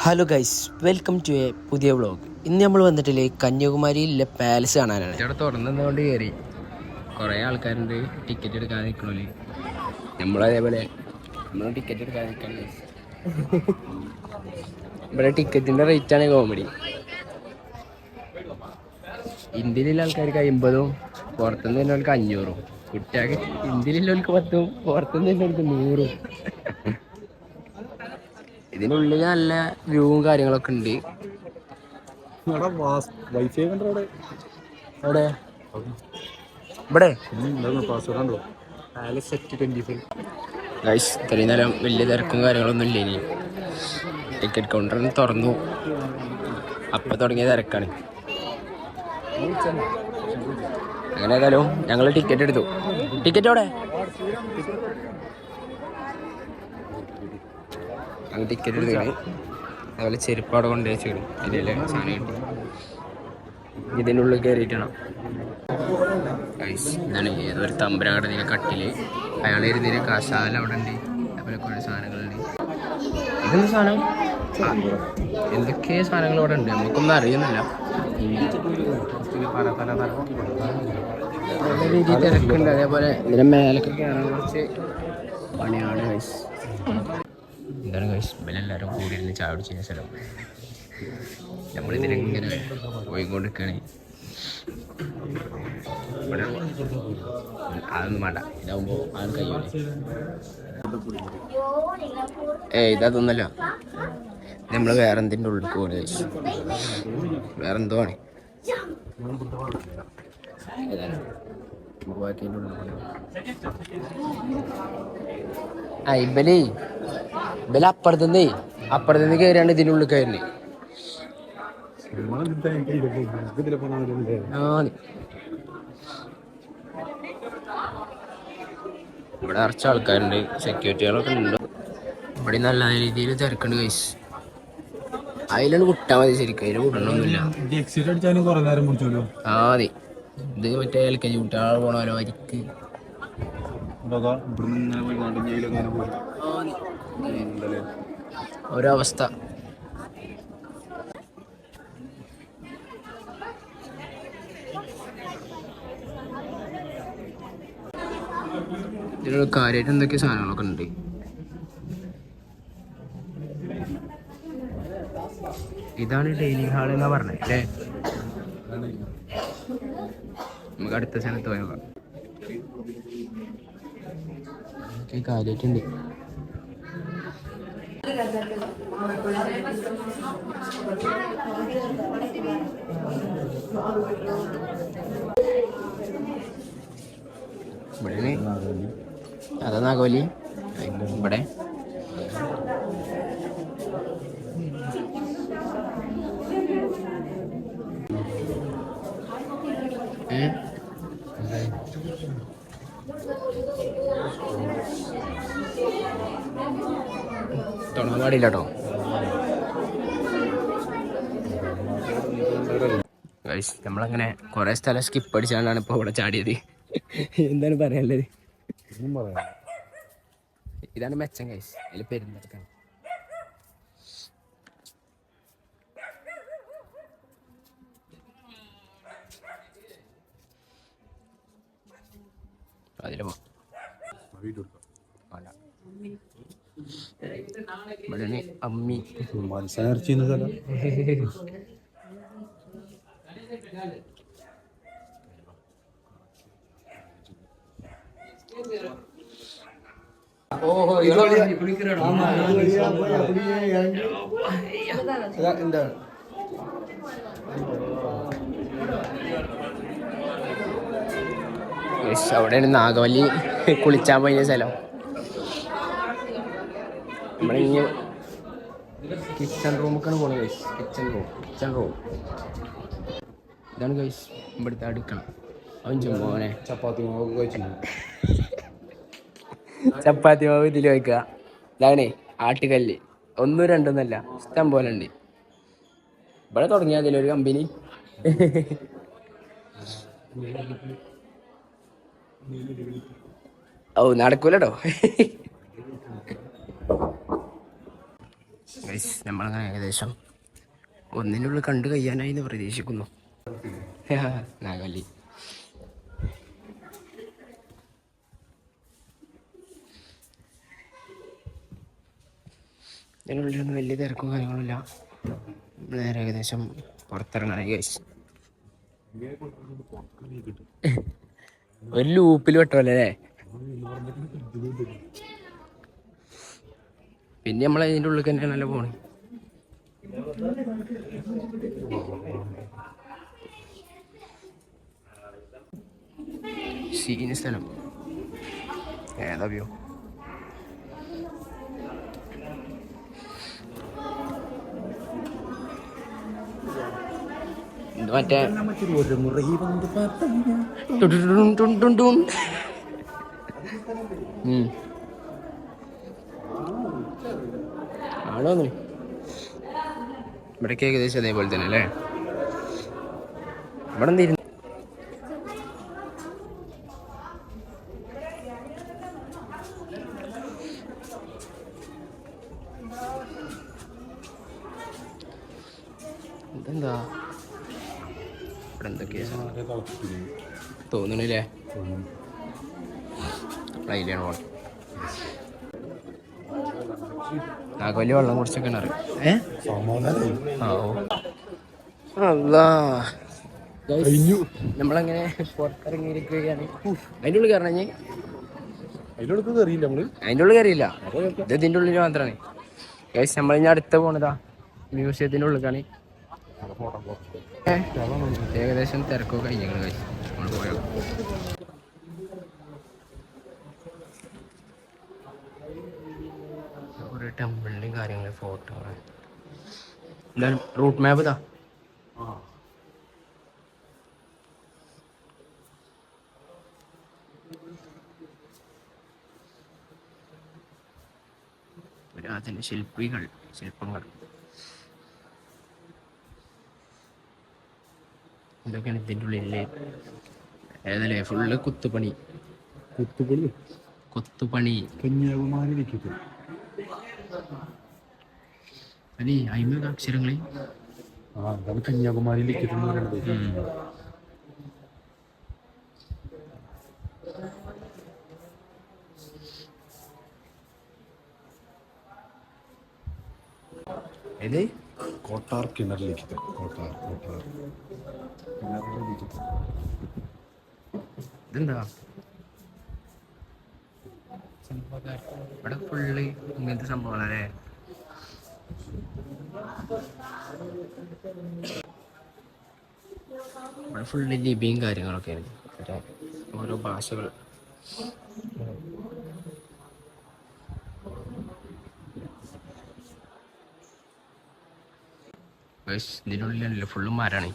Hello guys, welcome to a പുതിയ vlog. ഇന്ന് നമ്മൾ വന്നിട്ടില്ലേ കന്യാകുമാരിയിലെ പാലസ് കാണാനാണ്. ഇവിടെ തുറന്നതുകൊണ്ട് കയറി കുറേ ആൾക്കാരുണ്ട് ടിക്കറ്റ് എടുക്കാൻ നിൽക്കണോല്. നമ്മളതേപോലെ നമ്മൾ ടിക്കറ്റ് എടുക്കാൻ നിൽക്കണം. ഇവിടെ ടിക്കറ്റിൻ്റെ റേറ്റാണ് കോമഡി. ഇന്ത്യയിലുള്ള ആൾക്കാർക്ക് 50ഉം പുറത്തുനിന്ന് വരുന്നവർക്ക് 500ഉം. കുട്ടികൾക്ക് ഇന്ത്യയിലുള്ളവർക്ക് 10ഉം പുറത്തുനിന്ന് വരുന്നവർക്ക് 100ഉം. ഇതിനുള്ളിൽ നല്ല വ്യൂവും കാര്യങ്ങളൊക്കെ ഉണ്ട്. അവിടെ ഇവിടെ ഇത്രയും നേരം വലിയ തിരക്കും കാര്യങ്ങളൊന്നും ഇല്ല. ഇനി ടിക്കറ്റ് കൗണ്ടറിന് തുറന്നു, അപ്പം തുടങ്ങിയ തിരക്കാണ്. അങ്ങനെ ഏതായാലും ഞങ്ങൾ ടിക്കറ്റ് എടുത്തു. ടിക്കറ്റ് അവിടെ ഞങ്ങൾ ടിക്കറ്റ് എടുത്തു. അതുപോലെ ചെരുപ്പ് അവിടെ കൊണ്ടുപോയി വെച്ചിടും. ഇതിലെ സാധനം കിട്ടി. ഇതിൻ്റെ ഉള്ളിൽ കയറിയിട്ടാണ്. ഇതാണ് ഏതൊരു തമ്പരാട് ഇതിൻ്റെ കട്ടില്. അയാൾ ഇരുന്നതിന് കസാല അവിടെ ഉണ്ട്. അതുപോലെ കുറേ സാധനങ്ങളുണ്ട്. ഇതെന്ത് സാധനം? എന്തൊക്കെ സാധനങ്ങൾ അവിടെ ഉണ്ട്, നമുക്കൊന്നും അറിയുന്നില്ല. നല്ല രീതിയിൽ തിരക്കുണ്ട്. അതേപോലെ ഇതിൻ്റെ മേലൊക്കെ കയറാൻ കുറച്ച് പണിയാണ്. എന്താണ് ഇവരെല്ലാവരും കൂടി ഇരുന്ന് ചായ കുടിച്ച സ്ഥലം. നമ്മളിതിലിങ്ങനെ പോയിക്കൊണ്ടിരിക്കുകയാണ്. ഇവിടെ അതൊന്നും വേണ്ട, ഇതാവുമ്പോൾ ആൾ കഴിയൂലേ. ഇതൊന്നല്ല, നമ്മൾ വേറെ എന്തിൻ്റെ ഉള്ളിൽ പോലെ വേറെ എന്തോ ആണ്. ഇബല് അപ്പുറത്തുനിന്ന് കയറിയാണ് ഇതിൻ്റെ ഉള്ളിൽ കയറി. ഇവിടെ നിറച്ച ആൾക്കാരുണ്ട്, സെക്യൂരിറ്റികളൊക്കെ ഉണ്ട്. ഇവിടെ നല്ല രീതിയിൽ തിരക്കുണ്ട് ഗൈസ്. അതിലാണ് വിട്ടാൽ മതി. ശരിക്കും അതിന് വിടണമൊന്നുമില്ല. മതി. ഇത് മറ്റേ LKG കുട്ടികൾ പോണല്ലോ വരിക്ക്. ഒരവസ്ഥ. ഇതിലൊരു കാര്യമായിട്ട് എന്തൊക്കെ സാധനങ്ങളൊക്കെ ഉണ്ട്. ഇതാണ് ഡെയിലി ഹാൾ എന്നാ പറഞ്ഞത് അല്ലേ? നമുക്ക് അടുത്ത സ്ഥലത്ത് പോയാൽ കാര്യമായിട്ടുണ്ട്. ഇവിടെ അതാ നാഗവലി. ഇവിടെ തൊടാൻ പാടില്ല കേട്ടോ. നമ്മളങ്ങനെ കുറെ സ്ഥലം സ്കിപ്പ് അടിച്ചാലാണ് ഇപ്പൊ ഇവിടെ ചാടിയത്. എന്താണ് പറയാനുള്ളത്? ഇതാണ് മെച്ചം ഗൈസ്. അതിൽ പെരുന്നെടുക്കാണ്. അതില് പോ. ഇവിടെ അമ്മി മനസ്സിലാർച്ചിരുന്ന സ്ഥലം. എന്താണ് അവിടെയാണ് നാഗവല്ലി കുളിച്ചാൻ പോയ സ്ഥലം. നമ്മളിങ്ങ കിച്ചൺ റൂമൊക്കെയാണ് പോണത് ഗൈസ്. കിച്ചൺ റൂം ഇതാണ് ഗൈസ്. ഇവിടുത്തെ അടുക്കള. അവൻ ചുമ്പോനെ ചപ്പാത്തി മാവ് ഇതിൽ വയ്ക്കുക. ഇതാണേ ആട്ടുകല്ല്. 1 2 ഇഷ്ടം പോലെ ഉണ്ട്. ഇവിടെ തുടങ്ങിയ അതിലൊരു കമ്പനി. നടക്കൂലോ. നമ്മളങ്ങനെ ഏകദേശം ഒന്നിനുള്ളിൽ കണ്ടു കഴിയാനായി എന്ന് പ്രതീക്ഷിക്കുന്നു. നാഗവല്ലി ഇതിനുള്ളിലൊന്നും വലിയ തിരക്കും കാര്യങ്ങളുമില്ല. നേരെ ഏകദേശം പുറത്തിറങ്ങാനായി ഗൈസ്. ഒരു ലൂപ്പിൽ പെട്ടല്ലേ അല്ലേ? പിന്നെ നമ്മൾ അതിൻ്റെ ഉള്ളിൽ തന്നെയാണല്ലോ പോണേ. സീന് സ്ഥലം ഏതാ വ്യൂ? മറ്റേ ആണോ? ഇവിടേക്ക് ഏകദേശം അതേപോലെ തന്നെ അല്ലേ? ഇവിടെ എന്തിരുന്നു? ഇതെന്താ ഇവിടെ എന്തൊക്കെയാ തോന്നണില്ലേ? അതിലാണ് പോണം. നാഗവല്ലി വെള്ളം കുടിച്ചൊക്കെ അറിയാം. നമ്മളങ്ങനെ പുറത്തിറങ്ങിയിരിക്കുകയാണ്. അതിൻ്റെ ഉള്ളിൽ കയറണേ? അതിൻ്റെ ഉള്ളിൽ കയറിയില്ല. ഇത് ഇതിൻ്റെ ഉള്ളിൽ മാത്രമാണ് ഗൈസ്. നമ്മളിനി അടുത്ത പോണതാ മ്യൂസിയത്തിൻ്റെ ഉള്ളിലേക്കാണ്. ഏകദേശം തിരക്കൊക്കെ കഴിഞ്ഞാണ് ഗൈസ്. നമ്മൾ പോയോ കുറേ ടെമ്പിളിൻ്റെയും കാര്യങ്ങളും ഫോട്ടോ. എന്തായാലും റൂട്ട് മാപ്പ് ഇതാ. അതിൻ്റെ ശില്പങ്ങൾ ഇതൊക്കെയാണ് ഇതിൻ്റെ ഉള്ളിലെ. ഏതല്ലേ ഫുള്ള് കുത്തുപണി കന്യാകുമാരി അതെ. അയിമ അക്ഷരങ്ങളെ കന്യാകുമാരി ലിഖിതം. ഇത് കോട്ടാർ കിണർ ലിഖിതം. ഇതെന്താ ഇവിടെ ഫുള്ള് ഇങ്ങനത്തെ സംഭവങ്ങളല്ലേ? ഇവിടെ ഫുള്ള് ലിപിയും കാര്യങ്ങളൊക്കെയാണ്. ഓരോ ഭാഷകൾ. ഇതിനുള്ളിലല്ല ഫുള്ള് മരമാണ്.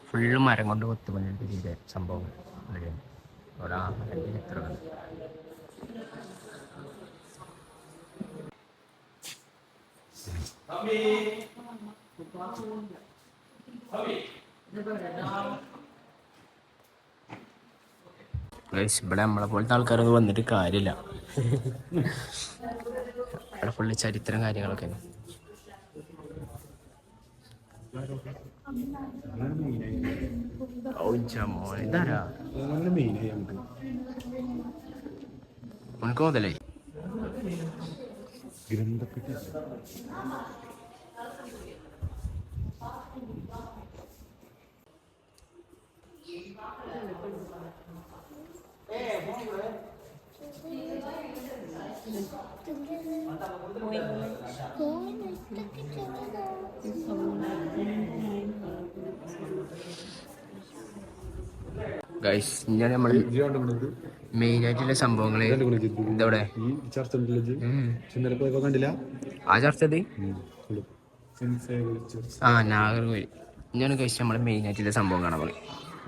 ഫുള്ള് മരം കൊണ്ട് കൊത്തുപണിയുടെ സംഭവം. ചിത്രങ്ങൾ. ഇവിടെ നമ്മളെ പോലത്തെ ആൾക്കാരൊന്നും വന്നിട്ട് കാര്യമില്ല. ഇവിടെ ഫുള്ള് ചരിത്രം കാര്യങ്ങളൊക്കെ. ഇതാരാ മുതലേ ഗ്രന്ഥപ്പെട്ടി. ഗൈസ്, ഞാൻ നമ്മൾ മെയിൻ ആയിട്ടുള്ള സംഭവങ്ങള് ഇതവിടെ ആ ചർച്ച നാഗർകോവിൽ. ഞാൻ കഴിച്ച് നമ്മളെ മെയിൻ ആയിട്ടുള്ള സംഭവം കാണാൻ പോലെ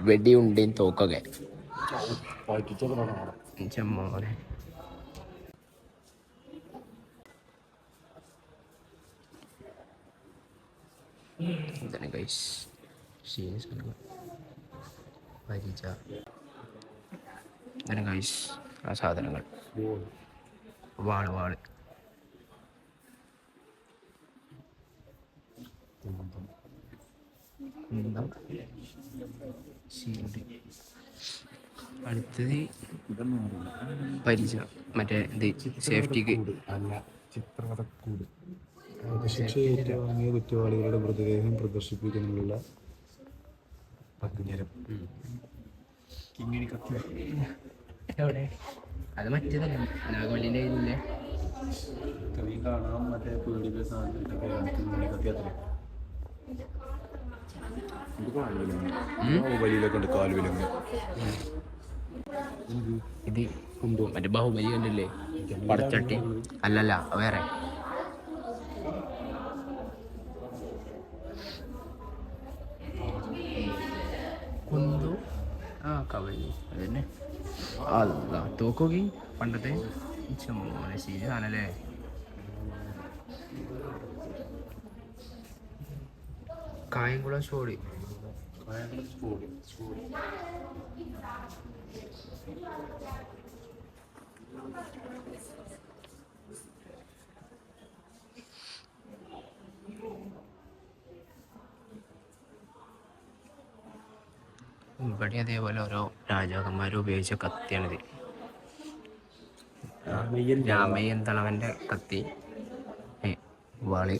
വെടിയുണ്ടേയും തോക്കൊക്കെ. ചെമ്മോനെ ഇതാണ് ഗൈസ് പരിച. ഇതാണ് ഗൈസ് ആ സാധനങ്ങൾ. വാള് അടുത്തത് പരിച മറ്റേ ഇത് സേഫ്റ്റിക്ക് അല്ല, ചിത്രവധക്കൂട്. വധശിക്ഷ ഏറ്റുവാങ്ങിയ കുറ്റവാളികളുടെ മൃതദേഹം പ്രദർശിപ്പിക്കുന്നതിനുള്ള പതിഞ്ഞരം. കിങ്ങിണി കത്തി എവിടെ? അത് മറ്റേതല്ല, നാഗവല്ലിൻ്റെ ഇതില്ലേ കവി കാണാം. മറ്റേ പേടിയുടെ സാധനത്തിൻ്റെ കിങ്ങിണി കത്തി അത്ര വലിയിലൊക്കെ ഉണ്ട്, കാലുവിലൊക്കെ. ഇത് മറ്റേ ബാഹുബലി കണ്ടില്ലേ, പടച്ചട്ടി. അല്ലല്ല, വേറെ. കുന്തു ആ കവലി അതന്നെ. അല്ല തോക്കോക്കി പണ്ടത്തെ മോനെ ശരിയാണല്ലേ. കായംകുളം സ്റ്റോറി. ഇവിടെ അതേപോലെ ഓരോ രാജാക്കന്മാർ ഉപയോഗിച്ച കത്തിയാണിത്. രാമയ്യൻ തളവൻ്റെ കത്തി, വാളി.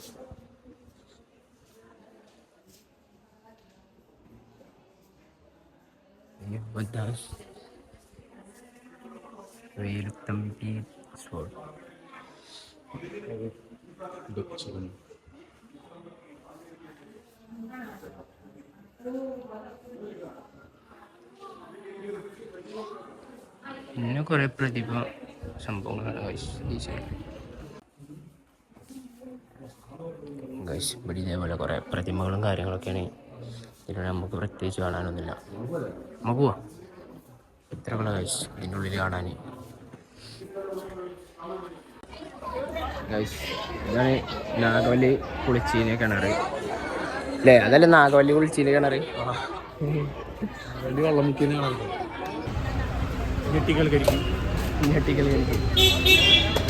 വേലുത്തമ്പി സ്വോർഡ്. പിന്നെ കുറെ പ്രതിഭ സംഭവങ്ങളാണ് ഗൈസ്. ഇവിടെ ഇതേപോലെ കുറെ പ്രതിമകളും കാര്യങ്ങളൊക്കെയാണ്. ഇതിലൂടെ നമുക്ക് പ്രത്യേകിച്ച് കാണാനൊന്നുമില്ല. നമുക്ക് പോവാം. ഇത്രകളെ ഗൈസ് ഇതിൻ്റെ ഉള്ളിൽ കാണാൻ. ഗൈസ് ഇതാണ് നാഗവല്ലി കുളിച്ചീന കിണറ് അല്ലേ? അതല്ല നാഗവല്ലി കുളിച്ചീന കിണറ്. വെള്ളം മുക്കിയ ഞെട്ടിക്കൽ കരിക്കും.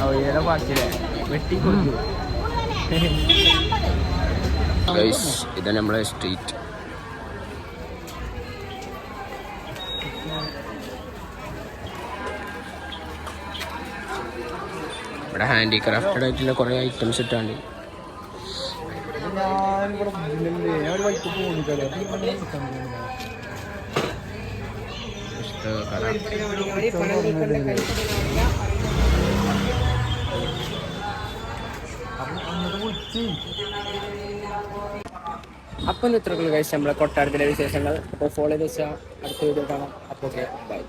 അവയുടെ പാട്ടില്ലേ വെട്ടിക്കൊടുക്കും. ഗൈസ് ഇതാണ് നമ്മളെ സ്ട്രീറ്റ്. ഇവിടെ ഹാൻഡിക്രാഫ്റ്റഡ് ആയിട്ടുള്ള കുറേ ഐറ്റംസ് ഇട്ടാണ്ട്. അപ്പം ഇത്രക്കുള്ള കഴിച്ച് നമ്മളെ കൊട്ടാരത്തിലെ വിശേഷങ്ങൾ. അപ്പോൾ ഫോളോ ചെയ്ത് വെച്ചാൽ അടുത്ത വീഡിയോ കാണാം. അപ്പോൾ ഓക്കെ, ബൈ.